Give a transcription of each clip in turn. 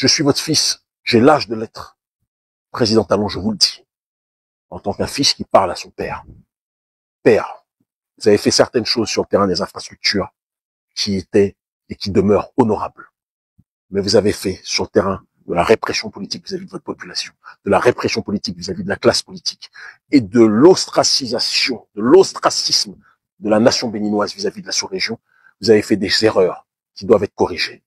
Je suis votre fils, j'ai l'âge de l'être. Président Talon, je vous le dis, en tant qu'un fils qui parle à son père. Père, vous avez fait certaines choses sur le terrain des infrastructures qui étaient et qui demeurent honorables. Mais vous avez fait sur le terrain de la répression politique vis-à-vis de votre population, de la répression politique vis-à-vis de la classe politique et de l'ostracisation, de l'ostracisme de la nation béninoise vis-à-vis de la sous-région. Vous avez fait des erreurs qui doivent être corrigées.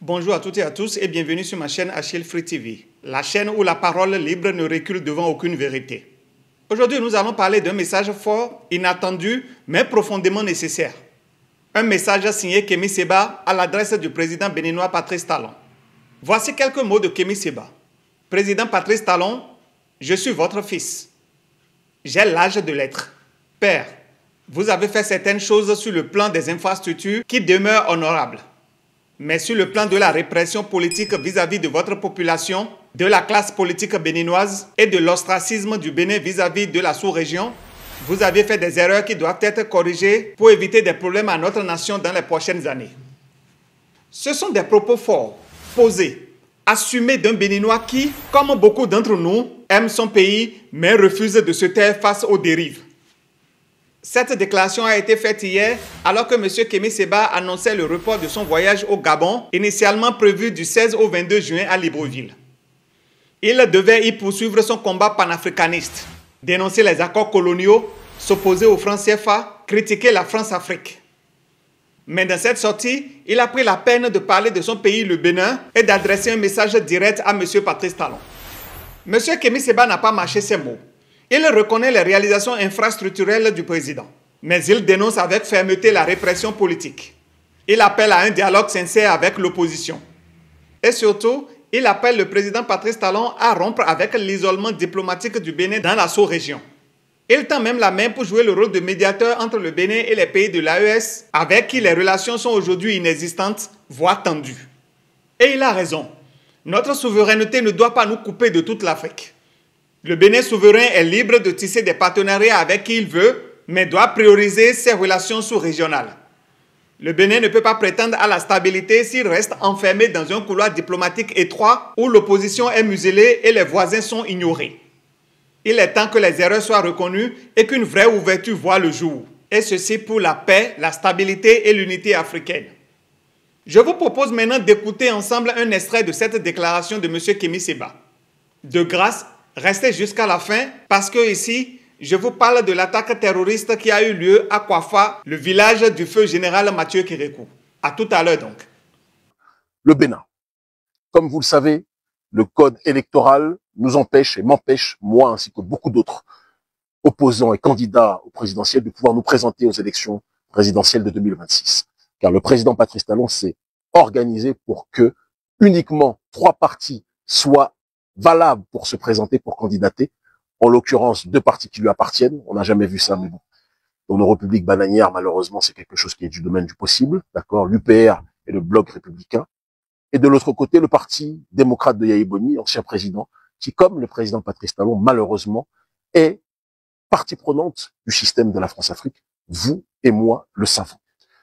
Bonjour à toutes et à tous et bienvenue sur ma chaîne Achille Free TV, la chaîne où la parole libre ne recule devant aucune vérité. Aujourd'hui, nous allons parler d'un message fort, inattendu, mais profondément nécessaire. Un message signé Kémy Séba à l'adresse du président béninois Patrice Talon. Voici quelques mots de Kémy Séba. Président Patrice Talon, je suis votre fils. J'ai l'âge de l'être. Père, vous avez fait certaines choses sur le plan des infrastructures qui demeurent honorables. Mais sur le plan de la répression politique vis-à-vis de votre population, de la classe politique béninoise et de l'ostracisme du Bénin vis-à-vis de la sous-région, vous avez fait des erreurs qui doivent être corrigées pour éviter des problèmes à notre nation dans les prochaines années. Ce sont des propos forts, posés, assumés d'un Béninois qui, comme beaucoup d'entre nous, aime son pays mais refuse de se taire face aux dérives. Cette déclaration a été faite hier alors que M. Kémy Séba annonçait le report de son voyage au Gabon, initialement prévu du 16 au 22 juin à Libreville. Il devait y poursuivre son combat panafricaniste, dénoncer les accords coloniaux, s'opposer au franc CFA, critiquer la France-Afrique. Mais dans cette sortie, il a pris la peine de parler de son pays, le Bénin, et d'adresser un message direct à M. Patrice Talon. M. Kémy Séba n'a pas mâché ses mots. Il reconnaît les réalisations infrastructurelles du président, mais il dénonce avec fermeté la répression politique. Il appelle à un dialogue sincère avec l'opposition. Et surtout, il appelle le président Patrice Talon à rompre avec l'isolement diplomatique du Bénin dans la sous-région. Il tend même la main pour jouer le rôle de médiateur entre le Bénin et les pays de l'AES, avec qui les relations sont aujourd'hui inexistantes, voire tendues. Et il a raison. Notre souveraineté ne doit pas nous couper de toute l'Afrique. Le Bénin souverain est libre de tisser des partenariats avec qui il veut, mais doit prioriser ses relations sous-régionales. Le Bénin ne peut pas prétendre à la stabilité s'il reste enfermé dans un couloir diplomatique étroit où l'opposition est muselée et les voisins sont ignorés. Il est temps que les erreurs soient reconnues et qu'une vraie ouverture voie le jour. Et ceci pour la paix, la stabilité et l'unité africaine. Je vous propose maintenant d'écouter ensemble un extrait de cette déclaration de M. Kémy Séba. De grâce, restez jusqu'à la fin parce que ici, je vous parle de l'attaque terroriste qui a eu lieu à Kouafa, le village du feu général Mathieu Kérékou. À tout à l'heure donc. Le Bénin. Comme vous le savez, le code électoral nous empêche et m'empêche, moi ainsi que beaucoup d'autres opposants et candidats au présidentiel, de pouvoir nous présenter aux élections présidentielles de 2026. Car le président Patrice Talon s'est organisé pour que uniquement 3 partis soient valables pour se présenter, pour candidater. En l'occurrence, 2 partis qui lui appartiennent. On n'a jamais vu ça, mais bon. Dans nos républiques bananières, malheureusement, c'est quelque chose qui est du domaine du possible. D'accord? L'UPR et le Bloc républicain. Et de l'autre côté, le parti démocrate de Yahi Boni, ancien président, qui, comme le président Patrice Talon, malheureusement, est partie prenante du système de la France-Afrique. Vous et moi le savons.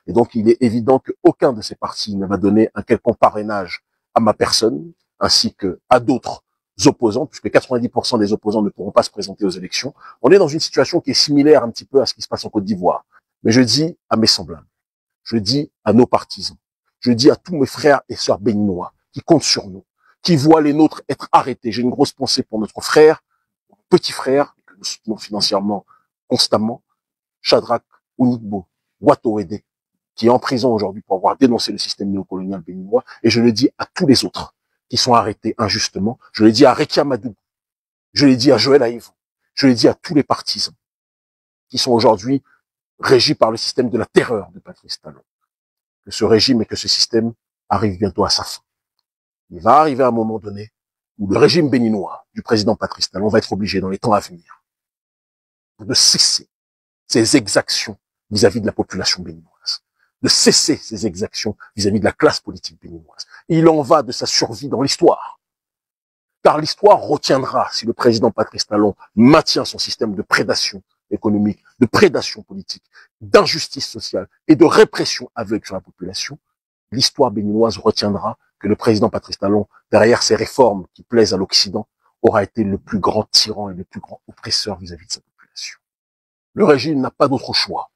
Et donc, il est évident qu'aucun de ces partis ne va donner un quelconque parrainage à ma personne, ainsi qu'à d'autres opposants, puisque 90% des opposants ne pourront pas se présenter aux élections. On est dans une situation qui est similaire un petit peu à ce qui se passe en Côte d'Ivoire. Mais je dis à mes semblables, je dis à nos partisans, je dis à tous mes frères et sœurs béninois qui comptent sur nous, qui voient les nôtres être arrêtés. J'ai une grosse pensée pour notre frère, mon petit frère, que nous soutenons financièrement constamment, Shadrach Unigbo Watowede, qui est en prison aujourd'hui pour avoir dénoncé le système néocolonial béninois. Et je le dis à tous les autres qui sont arrêtés injustement. Je l'ai dit à Rekia Madou, je l'ai dit à Joël Aïvou, je l'ai dit à tous les partisans qui sont aujourd'hui régis par le système de la terreur de Patrice Talon. Que ce régime et que ce système arrivent bientôt à sa fin. Il va arriver à un moment donné où le régime béninois du président Patrice Talon va être obligé dans les temps à venir de cesser ses exactions vis-à-vis de la population béninoise, de cesser ses exactions vis-à-vis de la classe politique béninoise. Il en va de sa survie dans l'histoire. Car l'histoire retiendra si le président Patrice Talon maintient son système de prédation économique, de prédation politique, d'injustice sociale et de répression aveugle sur la population, l'histoire béninoise retiendra que le président Patrice Talon, derrière ces réformes qui plaisent à l'Occident, aura été le plus grand tyran et le plus grand oppresseur vis-à-vis de sa population. Le régime n'a pas d'autre choix.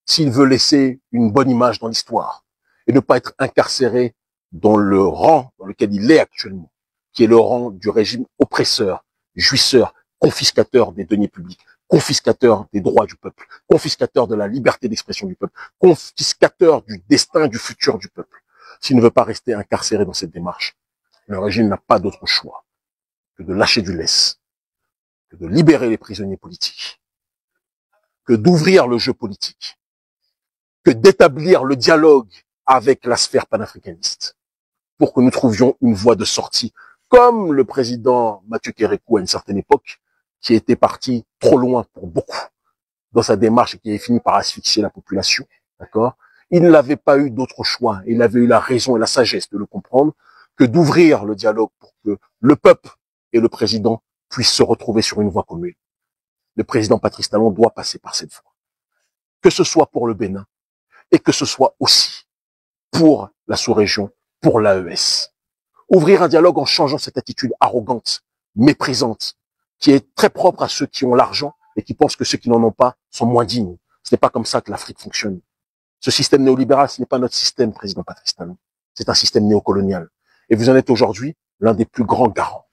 S'il veut laisser une bonne image dans l'histoire et ne pas être incarcéré dans le rang dans lequel il est actuellement, qui est le rang du régime oppresseur, jouisseur, confiscateur des deniers publics, confiscateur des droits du peuple, confiscateur de la liberté d'expression du peuple, confiscateur du destin, du futur du peuple. S'il ne veut pas rester incarcéré dans cette démarche, le régime n'a pas d'autre choix que de lâcher du lest, que de libérer les prisonniers politiques, que d'ouvrir le jeu politique, que d'établir le dialogue avec la sphère panafricaniste pour que nous trouvions une voie de sortie, comme le président Mathieu Kérékou à une certaine époque, qui était parti trop loin pour beaucoup dans sa démarche et qui avait fini par asphyxier la population, d'accord? Il n'avait pas eu d'autre choix, il avait eu la raison et la sagesse de le comprendre, que d'ouvrir le dialogue pour que le peuple et le président puissent se retrouver sur une voie commune. Le président Patrice Talon doit passer par cette voie. Que ce soit pour le Bénin et que ce soit aussi pour la sous-région, pour l'AES. Ouvrir un dialogue en changeant cette attitude arrogante, méprisante, qui est très propre à ceux qui ont l'argent et qui pensent que ceux qui n'en ont pas sont moins dignes. Ce n'est pas comme ça que l'Afrique fonctionne. Ce système néolibéral, ce n'est pas notre système, président Patrice Talon. C'est un système néocolonial. Et vous en êtes aujourd'hui l'un des plus grands garants.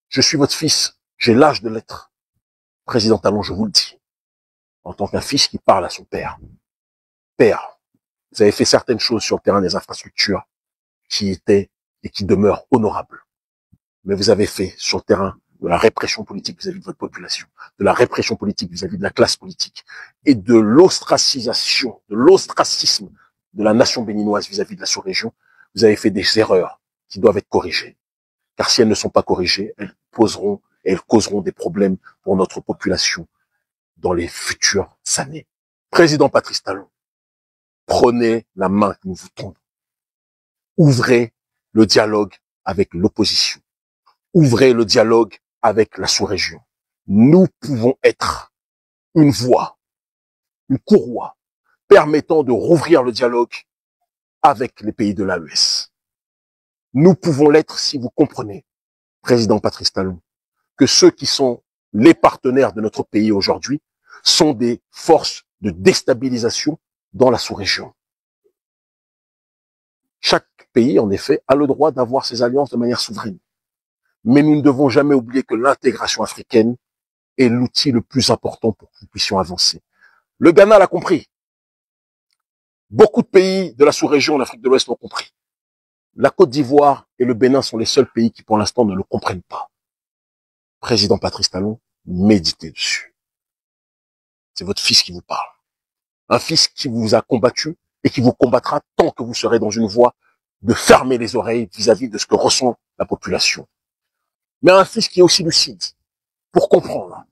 Je suis votre fils, j'ai l'âge de l'être. Président Talon, je vous le dis, en tant qu'un fils qui parle à son père. Père, vous avez fait certaines choses sur le terrain des infrastructures qui étaient et qui demeurent honorables. Mais vous avez fait sur le terrain de la répression politique vis-à-vis de votre population, de la répression politique vis-à-vis de la classe politique et de l'ostracisation, de l'ostracisme de la nation béninoise vis-à-vis de la sous-région, vous avez fait des erreurs qui doivent être corrigées. Car si elles ne sont pas corrigées, elles poseront et elles causeront des problèmes pour notre population dans les futures années. Président Patrice Talon, prenez la main que nous vous tendons. Ouvrez le dialogue avec l'opposition. Ouvrez le dialogue avec la sous-région. Nous pouvons être une voie, une courroie, permettant de rouvrir le dialogue avec les pays de l'AES. Nous pouvons l'être si vous comprenez, président Patrice Talon, que ceux qui sont les partenaires de notre pays aujourd'hui sont des forces de déstabilisation dans la sous-région. Chaque pays, en effet, a le droit d'avoir ses alliances de manière souveraine. Mais nous ne devons jamais oublier que l'intégration africaine est l'outil le plus important pour que nous puissions avancer. Le Ghana l'a compris. Beaucoup de pays de la sous-région d'Afrique de l'Ouest l'ont compris. La Côte d'Ivoire et le Bénin sont les seuls pays qui, pour l'instant, ne le comprennent pas. Président Patrice Talon, méditez dessus. C'est votre fils qui vous parle. Un fils qui vous a combattu et qui vous combattra tant que vous serez dans une voie de fermer les oreilles vis-à-vis de ce que ressent la population. Mais un fils qui est aussi lucide pour comprendre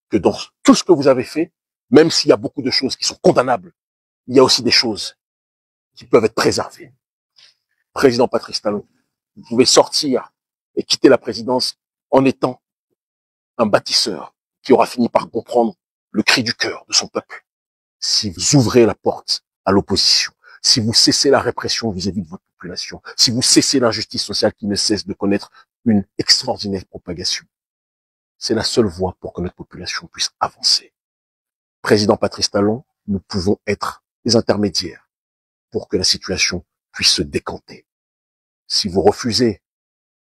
que dans tout ce que vous avez fait, même s'il y a beaucoup de choses qui sont condamnables, il y a aussi des choses qui peuvent être préservées. Président Patrice Talon, vous pouvez sortir et quitter la présidence en étant un bâtisseur qui aura fini par comprendre le cri du cœur de son peuple. Si vous ouvrez la porte à l'opposition, si vous cessez la répression vis-à-vis de votre population, si vous cessez l'injustice sociale qui ne cesse de connaître une extraordinaire propagation, c'est la seule voie pour que notre population puisse avancer. Président Patrice Talon, nous pouvons être des intermédiaires pour que la situation puisse se décanter. Si vous refusez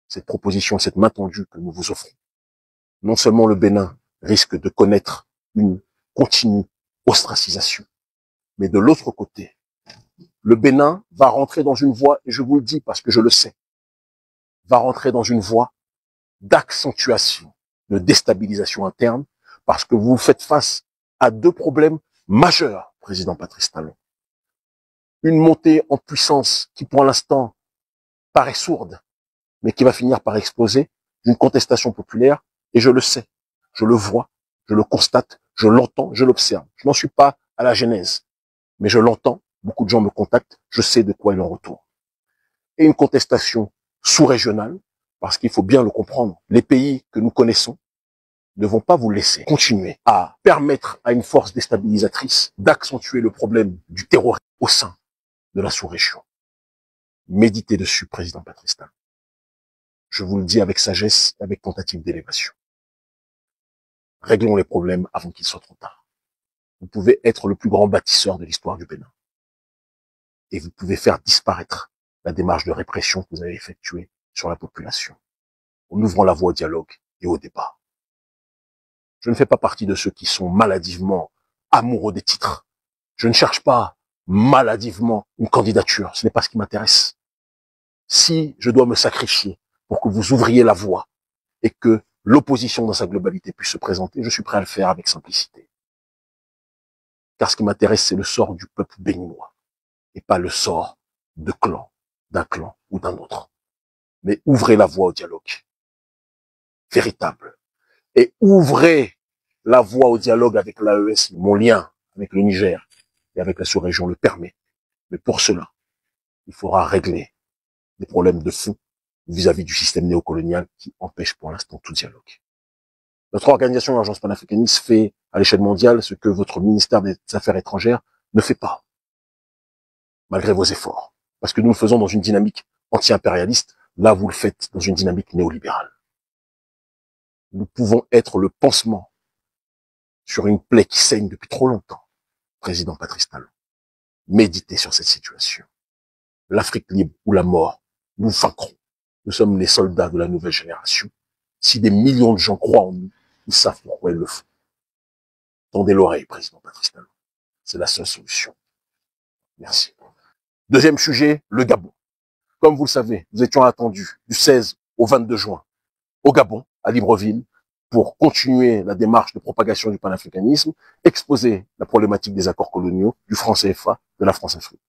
cette proposition, cette main tendue que nous vous offrons, non seulement le Bénin risque de connaître une continue ostracisation, mais de l'autre côté, le Bénin va rentrer dans une voie, et je vous le dis parce que je le sais, va rentrer dans une voie d'accentuation, de déstabilisation interne, parce que vous faites face à deux problèmes majeurs, président Patrice Talon. Une montée en puissance qui, pour l'instant, paraît sourde, mais qui va finir par exploser, d'une contestation populaire, et je le sais, je le vois, je le constate, je l'entends, je l'observe. Je n'en suis pas à la genèse, mais je l'entends, beaucoup de gens me contactent, je sais de quoi il en retourne. Et une contestation sous-régionale, parce qu'il faut bien le comprendre, les pays que nous connaissons, ne vont pas vous laisser continuer à permettre à une force déstabilisatrice d'accentuer le problème du terrorisme au sein de la sous-région. Méditez dessus, président Patrice Talon. Je vous le dis avec sagesse et avec tentative d'élévation. Réglons les problèmes avant qu'il soit trop tard. Vous pouvez être le plus grand bâtisseur de l'histoire du Bénin. Et vous pouvez faire disparaître la démarche de répression que vous avez effectuée sur la population, en ouvrant la voie au dialogue et au débat. Je ne fais pas partie de ceux qui sont maladivement amoureux des titres. Je ne cherche pas maladivement une candidature. Ce n'est pas ce qui m'intéresse. Si je dois me sacrifier pour que vous ouvriez la voie et que l'opposition dans sa globalité puisse se présenter, je suis prêt à le faire avec simplicité. Car ce qui m'intéresse, c'est le sort du peuple béninois et pas le sort d'un clan ou d'un autre. Mais ouvrez la voie au dialogue véritable et ouvrez la voie au dialogue avec l'AES. Mon lien avec le Niger et avec la sous-région le permet. Mais pour cela, il faudra régler des problèmes de fond vis-à-vis du système néocolonial qui empêche pour l'instant tout dialogue. Notre organisation l'Agence panafricaniste fait à l'échelle mondiale ce que votre ministère des Affaires étrangères ne fait pas, malgré vos efforts. Parce que nous le faisons dans une dynamique anti-impérialiste, là vous le faites dans une dynamique néolibérale. Nous pouvons être le pansement sur une plaie qui saigne depuis trop longtemps. Président Patrice Talon, méditez sur cette situation. L'Afrique libre ou la mort, nous vaincrons. Nous sommes les soldats de la nouvelle génération. Si des millions de gens croient en nous, ils savent pourquoi ils le font. Tendez l'oreille, président Patrice Talon. C'est la seule solution. Merci. Deuxième sujet, le Gabon. Comme vous le savez, nous étions attendus du 16 au 22 juin au Gabon, à Libreville, pour continuer la démarche de propagation du panafricanisme, exposer la problématique des accords coloniaux, du franc CFA, de la France-Afrique.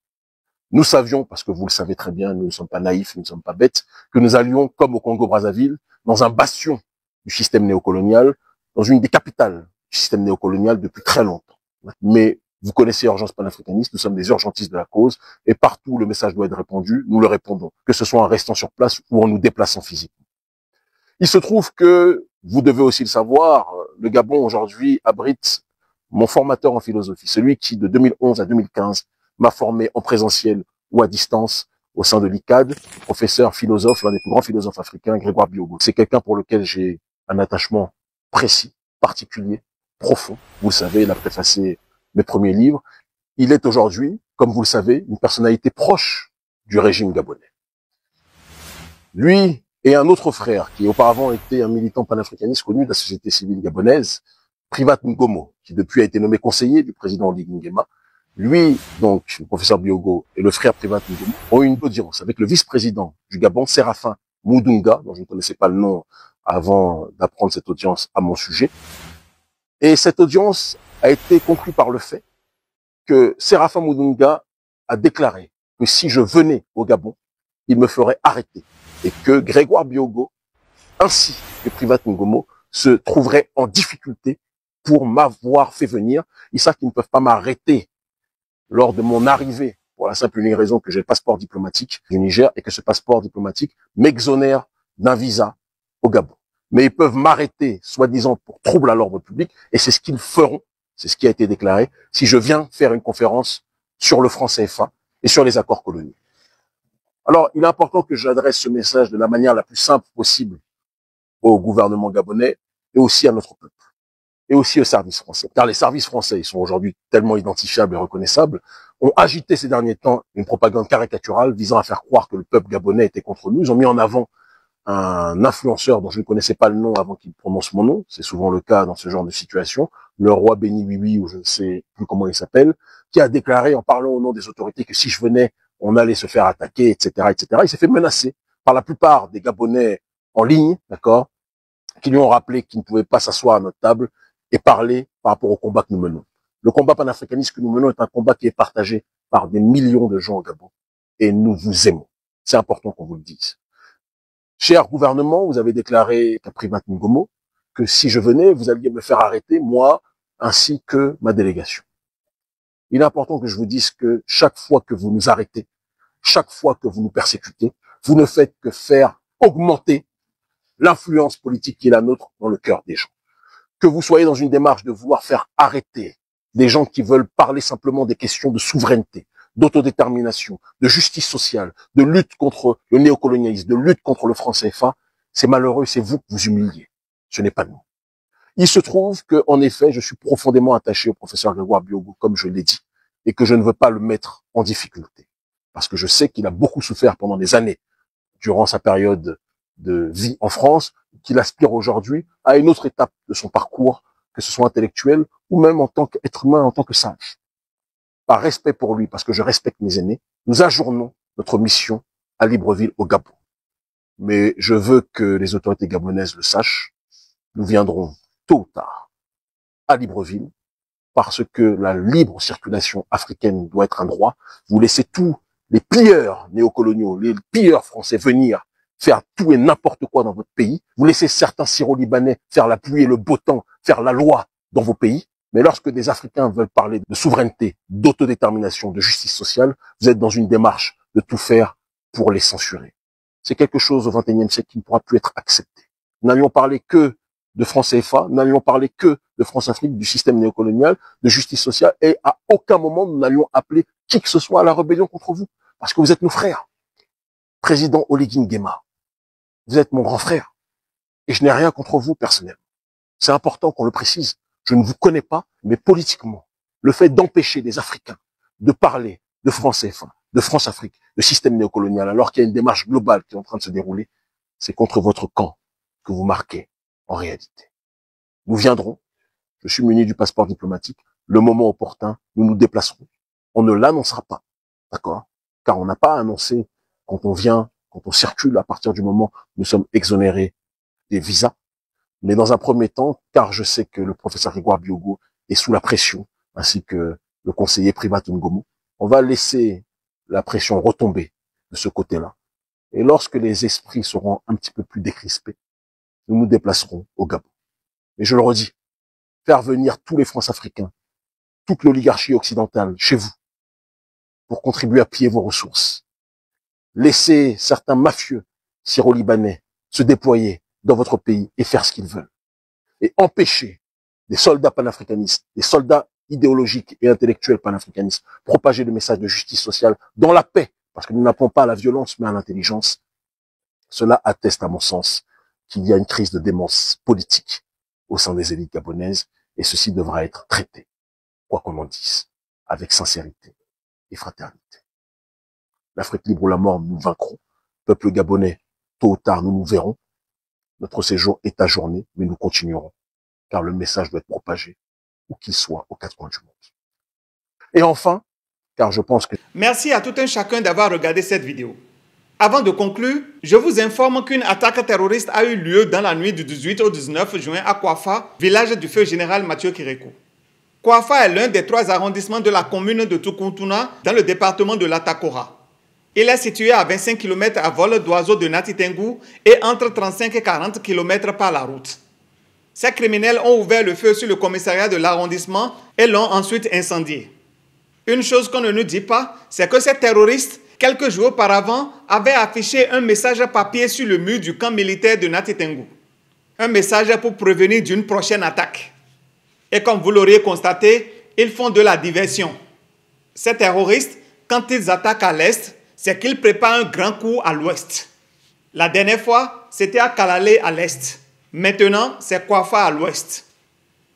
Nous savions, parce que vous le savez très bien, nous ne sommes pas naïfs, nous ne sommes pas bêtes, que nous allions, comme au Congo-Brazzaville, dans un bastion du système néocolonial, dans une des capitales du système néocolonial depuis très longtemps. Mais vous connaissez Urgence panafricaniste, nous sommes des urgentistes de la cause, et partout où le message doit être répondu, nous le répondons, que ce soit en restant sur place ou en nous déplaçant physiquement. Il se trouve que, vous devez aussi le savoir, le Gabon aujourd'hui abrite mon formateur en philosophie, celui qui de 2011 à 2015 m'a formé en présentiel ou à distance au sein de l'ICAD, professeur, philosophe, l'un des plus grands philosophes africains, Grégoire Biogo. C'est quelqu'un pour lequel j'ai un attachement précis, particulier, profond. Vous le savez, il a préfacé mes premiers livres. Il est aujourd'hui, comme vous le savez, une personnalité proche du régime gabonais. Lui et un autre frère, qui auparavant était un militant panafricaniste connu de la société civile gabonaise, Privat Ngomo, qui depuis a été nommé conseiller du président Oligui Nguema. Lui, donc, le professeur Biogo et le frère Privat Ngomo ont eu une audience avec le vice-président du Gabon, Séraphin Moudunga, dont je ne connaissais pas le nom avant d'apprendre cette audience à mon sujet. Et cette audience a été conclue par le fait que Séraphin Moudunga a déclaré que si je venais au Gabon, il me ferait arrêter. Et que Grégoire Biogo, ainsi que Privat Ngomo, se trouveraient en difficulté pour m'avoir fait venir. Ils savent qu'ils ne peuvent pas m'arrêter lors de mon arrivée, pour la simple et unique raison que j'ai le passeport diplomatique du Niger et que ce passeport diplomatique m'exonère d'un visa au Gabon. Mais ils peuvent m'arrêter, soi-disant, pour trouble à l'ordre public, et c'est ce qu'ils feront, c'est ce qui a été déclaré, si je viens faire une conférence sur le franc CFA et sur les accords coloniaux. Alors, il est important que j'adresse ce message de la manière la plus simple possible au gouvernement gabonais et aussi à notre peuple, et aussi aux services français. Car les services français, ils sont aujourd'hui tellement identifiables et reconnaissables, ont agité ces derniers temps une propagande caricaturale visant à faire croire que le peuple gabonais était contre nous. Ils ont mis en avant un influenceur dont je ne connaissais pas le nom avant qu'il prononce mon nom, c'est souvent le cas dans ce genre de situation, le roi Béni Oui, ou je ne sais plus comment il s'appelle, qui a déclaré en parlant au nom des autorités que si je venais, on allait se faire attaquer, etc., etc. Il s'est fait menacer par la plupart des Gabonais en ligne, d'accord, qui lui ont rappelé qu'il ne pouvait pas s'asseoir à notre table et parler par rapport au combat que nous menons. Le combat panafricaniste que nous menons est un combat qui est partagé par des millions de gens au Gabon. Et nous vous aimons. C'est important qu'on vous le dise. Cher gouvernement, vous avez déclaré à Privat Ngomo que si je venais, vous alliez me faire arrêter, moi, ainsi que ma délégation. Il est important que je vous dise que chaque fois que vous nous arrêtez, chaque fois que vous nous persécutez, vous ne faites que faire augmenter l'influence politique qui est la nôtre dans le cœur des gens. que vous soyez dans une démarche de vouloir faire arrêter des gens qui veulent parler simplement des questions de souveraineté, d'autodétermination, de justice sociale, de lutte contre le néocolonialisme, de lutte contre le franc CFA, c'est malheureux, c'est vous que vous humiliez. Ce n'est pas nous. Il se trouve que, en effet, je suis profondément attaché au professeur Grégoire Biogo, comme je l'ai dit, et que je ne veux pas le mettre en difficulté. Parce que je sais qu'il a beaucoup souffert pendant des années, durant sa période de vie en France, qu'il aspire aujourd'hui à une autre étape de son parcours, que ce soit intellectuel ou même en tant qu'être humain, en tant que sage. Par respect pour lui, parce que je respecte mes aînés, nous ajournons notre mission à Libreville, au Gabon. Mais je veux que les autorités gabonaises le sachent, nous viendrons tôt ou tard à Libreville, parce que la libre circulation africaine doit être un droit. Vous laissez tous les pilleurs néocoloniaux, les pilleurs français venir faire tout et n'importe quoi dans votre pays. Vous laissez certains Syro-Libanais faire la pluie et le beau temps, faire la loi dans vos pays. Mais lorsque des Africains veulent parler de souveraineté, d'autodétermination, de justice sociale, vous êtes dans une démarche de tout faire pour les censurer. C'est quelque chose au XXIe siècle qui ne pourra plus être accepté. Nous n'allions parler que de franc CFA, nous n'allions parler que de France-Afrique, du système néocolonial, de justice sociale, et à aucun moment nous n'allions appeler qui que ce soit à la rébellion contre vous, parce que vous êtes nos frères. Président Oligui Nguema, vous êtes mon grand frère, et je n'ai rien contre vous personnellement. C'est important qu'on le précise. Je ne vous connais pas, mais politiquement, le fait d'empêcher des Africains de parler de franc CFA, de France-Afrique, de système néocolonial, alors qu'il y a une démarche globale qui est en train de se dérouler, c'est contre votre camp que vous marquez en réalité. Nous viendrons, je suis muni du passeport diplomatique, le moment opportun, nous nous déplacerons. On ne l'annoncera pas, d'accord? Car on n'a pas annoncé quand on vient, quand on circule, à partir du moment où nous sommes exonérés des visas. Mais dans un premier temps, car je sais que le professeur Grégoire Biogo est sous la pression, ainsi que le conseiller Privat Ngomo, on va laisser la pression retomber de ce côté-là. Et lorsque les esprits seront un petit peu plus décrispés, nous nous déplacerons au Gabon. Et je le redis, faire venir tous les France-Africains, toute l'oligarchie occidentale chez vous, pour contribuer à piller vos ressources. Laisser certains mafieux syro-libanais se déployer dans votre pays et faire ce qu'ils veulent. Et empêcher des soldats panafricanistes, des soldats idéologiques et intellectuels panafricanistes, propager le message de justice sociale dans la paix, parce que nous n'appelons pas à la violence mais à l'intelligence. Cela atteste, à mon sens, qu'il y a une crise de démence politique au sein des élites gabonaises, et ceci devra être traité, quoi qu'on en dise, avec sincérité et fraternité. L'Afrique libre ou la mort, nous vaincrons. Peuple gabonais, tôt ou tard, nous nous verrons. Notre séjour est ajourné, mais nous continuerons, car le message doit être propagé, où qu'il soit, aux quatre coins du monde. Et enfin, car je pense que... Merci à tout un chacun d'avoir regardé cette vidéo. Avant de conclure, je vous informe qu'une attaque terroriste a eu lieu dans la nuit du 18 au 19 juin à Kouafa, village du feu général Mathieu Kérékou. Kouafa est l'un des 3 arrondissements de la commune de Tukuntuna, dans le département de l'Atakora. Il est situé à 25 km à vol d'oiseau de Nati Tengu et entre 35 et 40 km par la route. Ces criminels ont ouvert le feu sur le commissariat de l'arrondissement et l'ont ensuite incendié. Une chose qu'on ne nous dit pas, c'est que ces terroristes, quelques jours auparavant, avaient affiché un message papier sur le mur du camp militaire de Nati Tengu. Un message pour prévenir d'une prochaine attaque. Et comme vous l'auriez constaté, ils font de la diversion. Ces terroristes, quand ils attaquent à l'est, c'est qu'ils préparent un grand coup à l'ouest. La dernière fois, c'était à Kalalé à l'est. Maintenant, c'est Kouafa à l'ouest.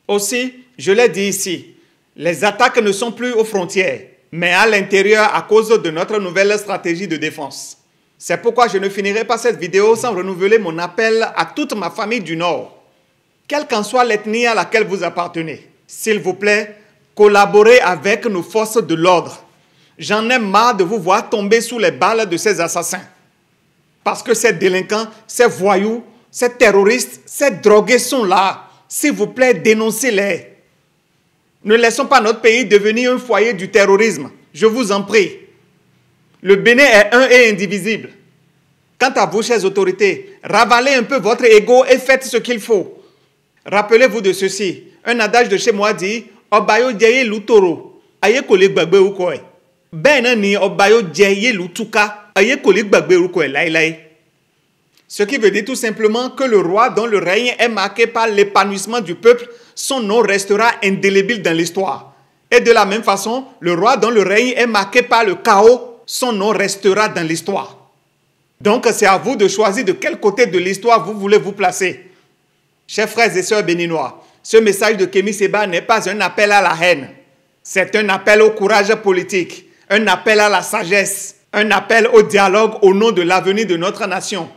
Aussi, je l'ai dit ici, les attaques ne sont plus aux frontières, mais à l'intérieur à cause de notre nouvelle stratégie de défense. C'est pourquoi je ne finirai pas cette vidéo sans renouveler mon appel à toute ma famille du Nord. Quelle qu'en soit l'ethnie à laquelle vous appartenez, s'il vous plaît, collaborez avec nos forces de l'ordre. J'en ai marre de vous voir tomber sous les balles de ces assassins. Parce que ces délinquants, ces voyous, ces terroristes, ces drogués sont là. S'il vous plaît, dénoncez-les. Ne laissons pas notre pays devenir un foyer du terrorisme. Je vous en prie. Le Bénin est un et indivisible. Quant à vous, chères autorités, ravalez un peu votre ego et faites ce qu'il faut. Rappelez-vous de ceci. Un adage de chez moi dit « Obayo djeye lutoro, aye kole gbagbe ukoe ». Ben ni obayo djeye lutuka, aye kole gbagbe ukoe lai lai. Ce qui veut dire tout simplement que le roi dont le règne est marqué par l'épanouissement du peuple, son nom restera indélébile dans l'histoire. Et de la même façon, le roi dont le règne est marqué par le chaos, son nom restera dans l'histoire. Donc c'est à vous de choisir de quel côté de l'histoire vous voulez vous placer. Chers frères et sœurs béninois, ce message de Kémy Séba n'est pas un appel à la haine. C'est un appel au courage politique, un appel à la sagesse, un appel au dialogue au nom de l'avenir de notre nation.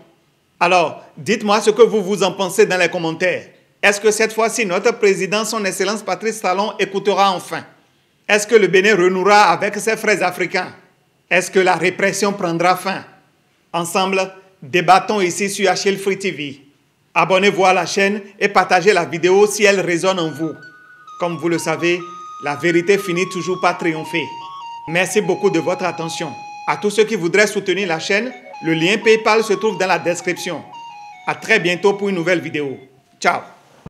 Alors, dites-moi ce que vous en pensez dans les commentaires. Est-ce que cette fois-ci, notre président, son Excellence Patrice Talon, écoutera enfin? Est-ce que le Bénin renouera avec ses frères africains? Est-ce que la répression prendra fin? Ensemble, débattons ici sur Achille Free TV. Abonnez-vous à la chaîne et partagez la vidéo si elle résonne en vous. Comme vous le savez, la vérité finit toujours par triompher. Merci beaucoup de votre attention. À tous ceux qui voudraient soutenir la chaîne, le lien PayPal se trouve dans la description. À très bientôt pour une nouvelle vidéo. Ciao.